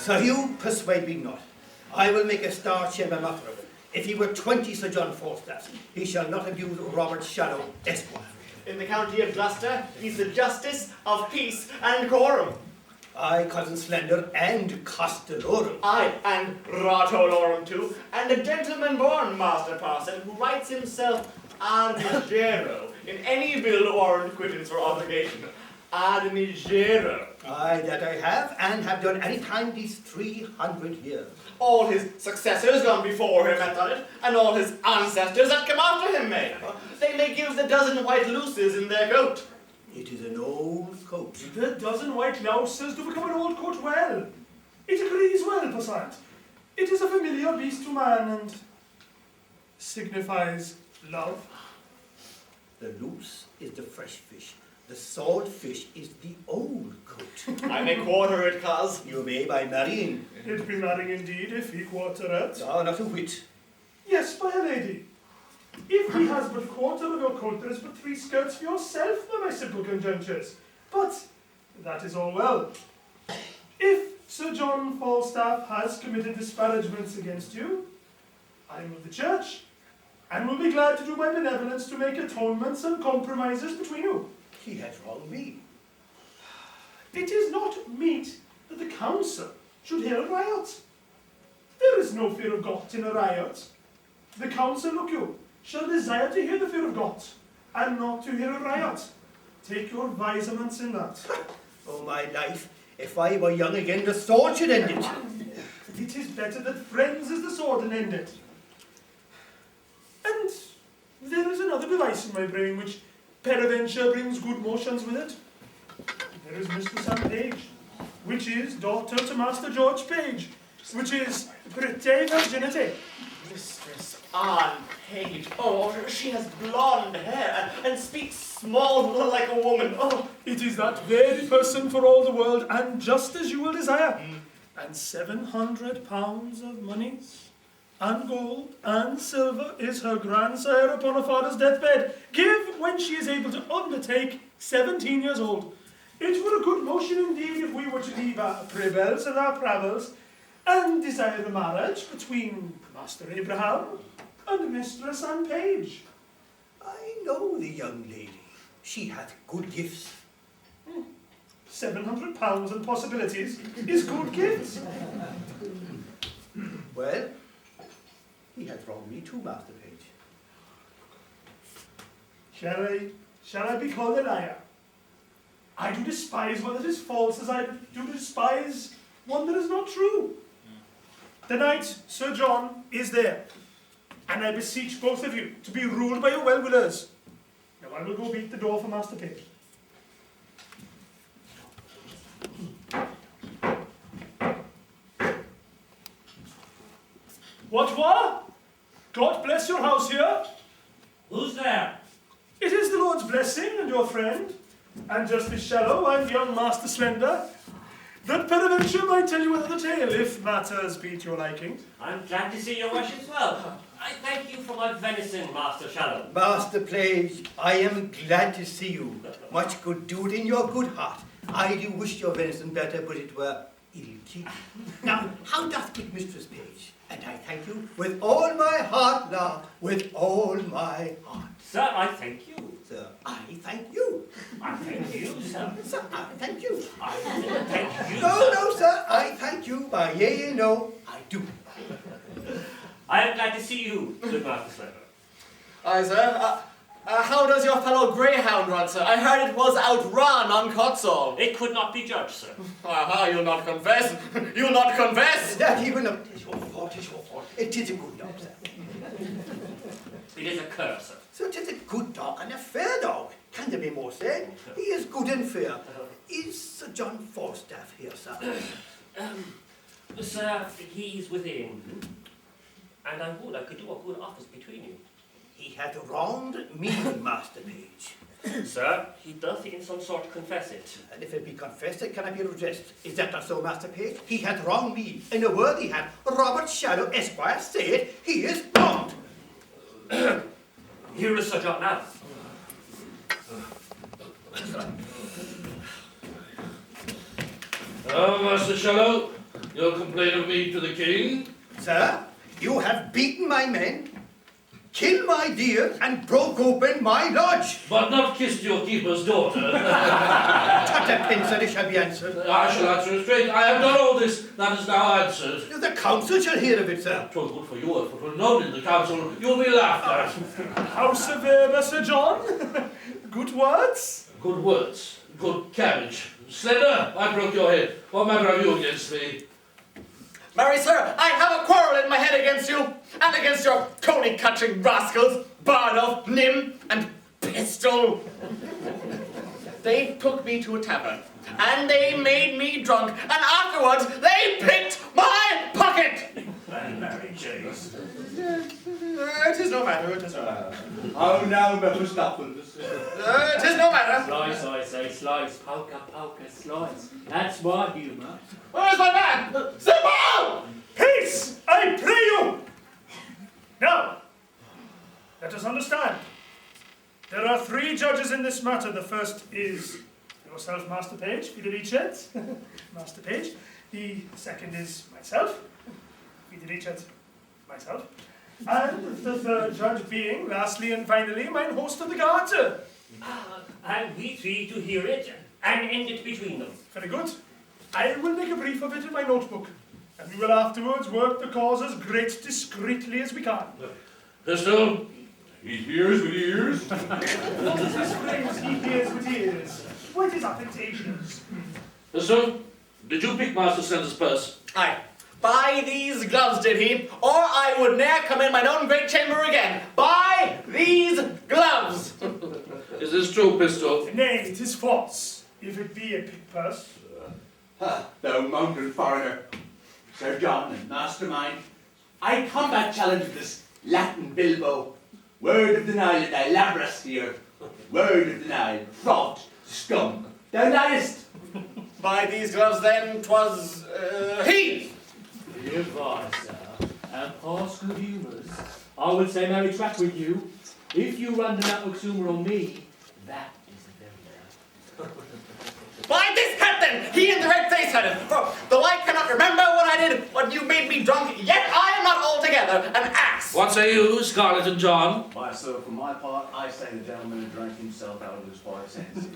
Sir Hugh, persuade me not. I will make a Star Chamber matter of it. If he were 20 Sir John Falstaff, he shall not abuse Robert Shallow, Esquire. In the county of Gloucester, he's the justice of peace and quorum. I, Cousin Slender, and Castellorum. Aye, and Rotolorum too, and a gentleman-born Master Parson who writes himself Armigero in any bill, warrant, quittance, or obligation. Armigero. Aye, that I have, and have done any time these 300 years. All his successors gone before him have done it, and all his ancestors that come after him may. They may give the dozen white luces in their coat. It is an old coat. The dozen white louses do become an old coat well. It agrees well, Passant. It is a familiar beast to man, and signifies love. The loose is the fresh fish. The salt fish is the old coat. I may quarter it, cuz. You may by marrying. It be marrying indeed, if he quarter it. Ah, not a whit. Yes, by a lady. If he has but quarter of your coat, there is but 3 skirts for yourself, my simple conjunctures. But that is all well. If Sir John Falstaff has committed disparagements against you, I am of the church, and will be glad to do my benevolence to make atonements and compromises between you. He has wronged me. It is not meet that the council should hear a riot. There is no fear of God in a riot. The council, look you, shall desire to hear the fear of God, and not to hear a riot. Take your visements in that. Oh, my life, if I were young again, the sword should end it. It is better that friends is the sword and end it. And there is another device in my brain which peradventure brings good motions with it. There is Mistress Page, which is daughter to Master George Page, which is pretty virginity. Mistress Anne Page. Oh, she has blonde hair and speaks small like a woman. Oh, it is that very person for all the world, and just as you will desire. And 700 pounds of monies, and gold, and silver is her grandsire upon her father's deathbed. Give when she is able to undertake 17 years old. It were a good motion indeed if we were to leave our pribbles and our pravels, and desire a marriage between Master Abraham and Mistress Anne Page. I know the young lady. She hath good gifts. 700 pounds and possibilities is good gifts. Well, he hath wronged me too, Master Page. Shall I be called a liar? I do despise one that is false as I do despise one that is not true. The knight, Sir John, is there, and I beseech both of you to be ruled by your well-willers. Now I will go beat the door for Master Page. What? God bless your house here. Who's there? It is the Lord's blessing and your friend, and Justice Shallow and young Master Slender, that peradventure might tell you another tale, if matters be to your liking. I'm glad to see your worship's well. I thank you for my venison, Master Shallow. Master Page, I am glad to see you. Much good do it in your good heart. I do wish your venison better, but it were ill-kept. Now, how doth good Mistress Page? And I thank you with all my heart, now, with all my heart. Sir, I thank you. Sir, I thank you. I thank you, sir. Sir, I thank you. I thank you, No, sir, I thank you. By yea and no, I do. I am glad to see you, good Master Slender. aye, sir. How does your fellow greyhound run, sir? I heard it was outrun on Cotsall. It could not be judged, sir. Aha, you'll not confess. You'll not confess. That even of it is your fault, It is a good dog, sir. It is a cur, sir. So it is a good dog and a fair dog. Can there be more said? He is good and fair. Is Sir John Falstaff here, sir? Sir, he's within. And I could do a good office between you. He hath wronged me, Master Page. Sir, he doth in some sort confess it. And if it be confessed, it cannot be redressed. Is that not so, Master Page? He hath wronged me. In a word, he hath. Robert Shallow, Esquire, say it. He is wronged. Here is Sir John now. Oh, Master Shallow, You'll complain of me to the king? Sir, you have beaten my men, killed my deer, and broke open my lodge. But not kissed your keeper's daughter. Tut a pin, sir, it shall be answered. I shall answer it straight. I have done all this. That is now answered. The council shall hear of it, sir. 'Twas good for you if it were known in the council. You'll be laughed at. How severe, Sir John? Good words? Good words. Good carriage. Slender, I broke your head. What matter have you against me? Marry, sir, I have a quarrel in my head against you, and against your coney-catching rascals, Barnov, Nym, and Pistol. They took me to a tavern, and they made me drunk, and afterwards they picked my pocket! Mary James. It is no matter, it is no matter. Oh, no, Mephistopheles. It is no matter. Slice, I say, slice. Polka, polka, slice. That's my humour. Where is my man? Simple! Peace, I pray you! Now, let us understand. There are 3 judges in this matter. The first is yourself, Master Page, Fidelicet, Master Page. The second is myself, Fidelicet, myself. And the third judge being, lastly and finally, mine host of the garter. And we 3 to hear it and end it between them. Very good. I will make a brief of it in my notebook, and we will afterwards work the cause as great discreetly as we can. Pistol? He hears with ears. What is this phrase, he hears with ears? What is affectations? Pistol? Did you pick Master Slender's purse? Aye. By these gloves did he, or I would ne'er come in mine own great chamber again. By these gloves! Is this true, Pistol? Nay, it is false, if it be a pick purse. Thou mounted foreigner, Sir John and Mastermind, I combat challenge this Latin bilbo. Word of denial that thou labrest here. Word of denial, fraud, scum. Thou liest. By these gloves then 'twas, he! Good advice, sir. And past good humours. I would say marry track with you. If you run the outlook humour on me, that is a very bad. By this hat then, he in the red face had it. For though I cannot remember what I did when you made me drunk, yet I am not altogether an ass. What say you, Scarlet and John? Why, sir, for my part, I say the gentleman who drank himself out of his 5 senses.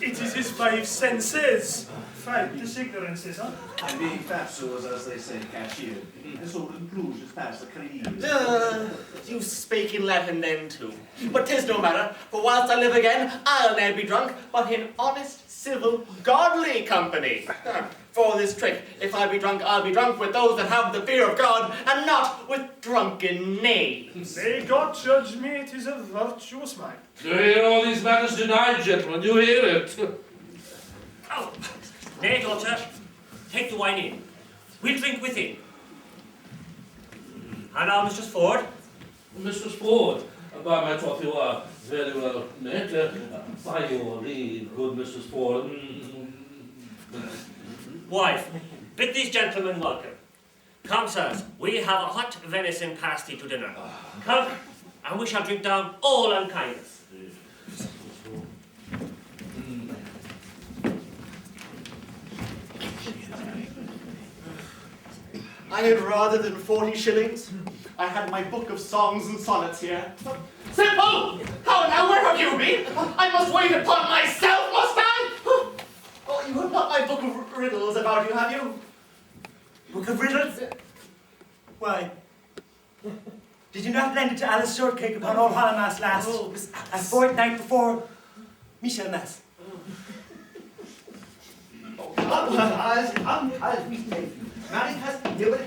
It is his 5 senses. 5 disignorances, huh? And being fat sores, as they say, cashier, this all conclusions past the creed. You spake in Latin then too. But 'tis no matter, for whilst I live again, I'll ne'er be drunk, but in honest, civil, godly company. For this trick, if I be drunk, I'll be drunk with those that have the fear of God, and not with drunken knaves. May God judge me, it is a virtuous mind. You hear all these matters denied, gentlemen. You hear it. Oh, nay, daughter, take the wine in. We'll drink within. And now, Mistress Ford. Mistress Ford, by my troth you are very well met. By your leave, good Mistress Ford. Wife, bid these gentlemen welcome. Come, sirs, we have a hot venison pasty to dinner. Come, and we shall drink down all unkindness. I had rather than 40 shillings. I had my book of songs and sonnets here. Simple! How now, where have you been? I must wait upon myself, must I? Oh, you have not my book of riddles about you, have you? Book of riddles? Why? Did you not lend it to Alice Shortcake upon Old Hallowmas last? A fortnight before Michaelmas. As we say, Mary has there was a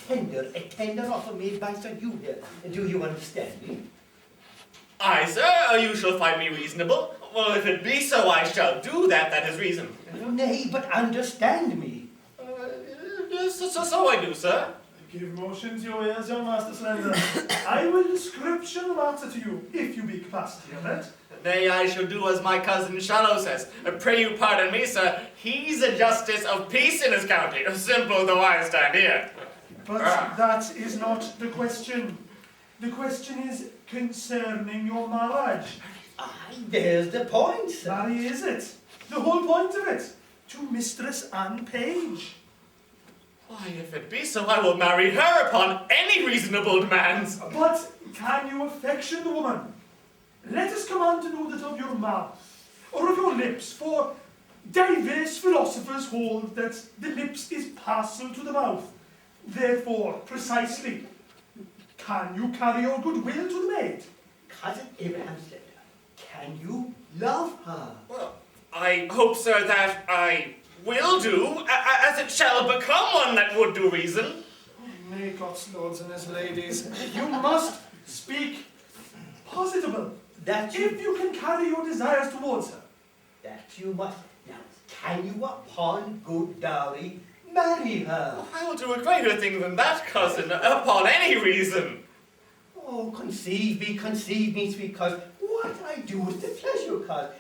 kind of a tender offer made by Sir Hugh here. Do you understand me? Aye, sir, you shall find me reasonable. Well, if it be so, I shall do that. That is reason. Nay, but understand me. So I do, sir. Give motions your ears, young Master Slender. I will description the matter to you, if you be capacity of it. Nay, I shall do as my cousin Shallow says. Pray you pardon me, sir. He's a justice of peace in his county, simple though I stand here. But that is not the question. The question is concerning your marriage. Aye, there's the point, sir. That is it. The whole point of it. To Mistress Anne Page. Why, if it be so, I will marry her upon any reasonable demands. But can you affection the woman? Let us command to know that of your mouth, or of your lips, for diverse philosophers hold that the lips is parcel to the mouth. Therefore, precisely, can you carry your goodwill to the maid? Cousin Abraham's letter. Can you love her? Well, I hope, sir, that I will do, as it shall become one that would do reason. May God's lords and his ladies, you must speak positable. That If you can carry your desires towards her. That you must. Now, can you upon good dowry marry her? I will do a greater thing than that, cousin, upon any reason. Oh, conceive me, sweet cousin. What I do with the pleasure, cousin.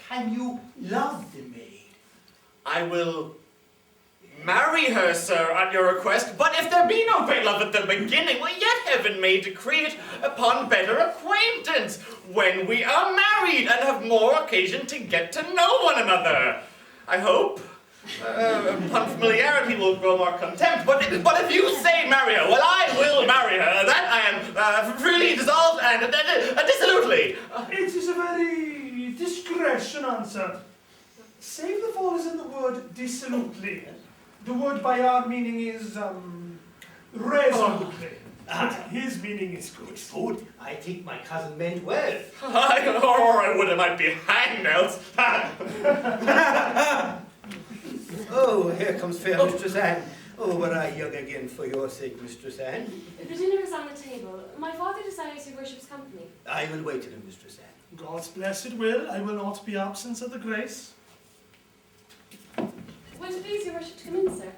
Can you love the maid? I will marry her, sir, at your request, but if there be no great love at the beginning, well, yet heaven may decree it upon better acquaintance, when we are married and have more occasion to get to know one another. I hope. Upon familiarity will grow more contempt, but if you say marry her, well, I will marry her. That I am freely dissolved and dissolutely. It is a very discretion answer. Save the fall is in the word dissolutely. The word by our meaning is, resolutely. But his meaning is good. Miss Ford, I think my cousin meant well. Or I would have might be hanged else. Oh, here comes fair Mistress Anne. Oh, were I young again for your sake, Mistress Anne. The dinner is on the table. My father desires your worship's company. I will wait till him, Mistress Anne. God's blessed will, I will not be absent of the grace. Would it please your worship to come in, sir?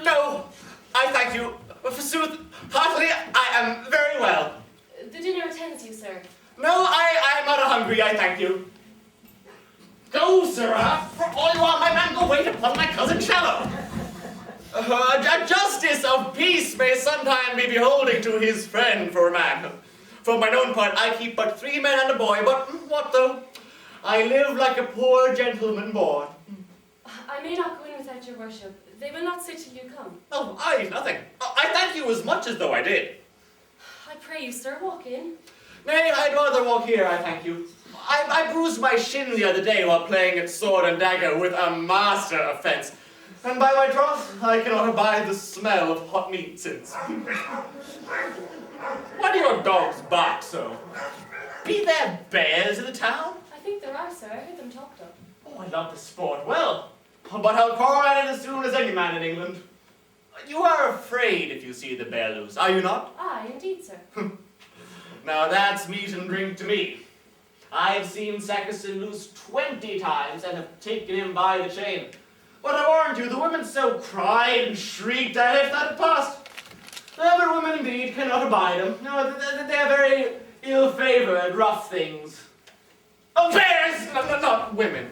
No, I thank you. Forsooth, heartily, I am very well. The dinner attends you, sir. No, I am not hungry, I thank you. Go, sirrah, for all you are, my man, go wait upon my cousin Shallow. A justice of peace may sometime be beholding to his friend for a man. For mine own part, I keep but 3 men and a boy, but what though? I live like a poor gentleman born. I may not go in without your worship. They will not sit till you come. Oh, nothing. I thank you as much as though I did. I pray you, sir, walk in. Nay, I'd rather walk here, I thank you. I bruised my shin the other day while playing at sword and dagger with a master offence. And by my troth, I cannot abide the smell of hot meat since. Why do your dogs bark so? Be there bears in the town? I think there are, sir. I heard them talked of. Oh, I love the sport. Well, but I'll quarrel at it as soon as any man in England. You are afraid if you see the bear loose, are you not? Aye, indeed, sir. Now that's meat and drink to me. I have seen Sackerson loose 20 times and have taken him by the chain. But I warned you, the women so cried and shrieked at if that had passed. Other women indeed cannot abide them. No, they are very ill-favoured, rough things. Oh, bears! Not women.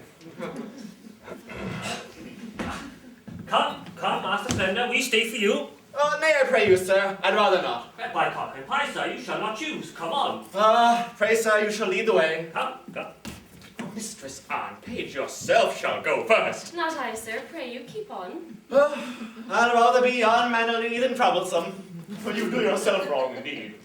Come, Master Slender, we stay for you. Oh, nay, I pray you, sir. I'd rather not. By cock and pie, sir, you shall not choose. Come on. Pray, sir, you shall lead the way. Come. Mistress Anne Page yourself shall go first. Not I, sir. Pray you, keep on. I'd rather be unmannerly than troublesome. For you do yourself wrong indeed.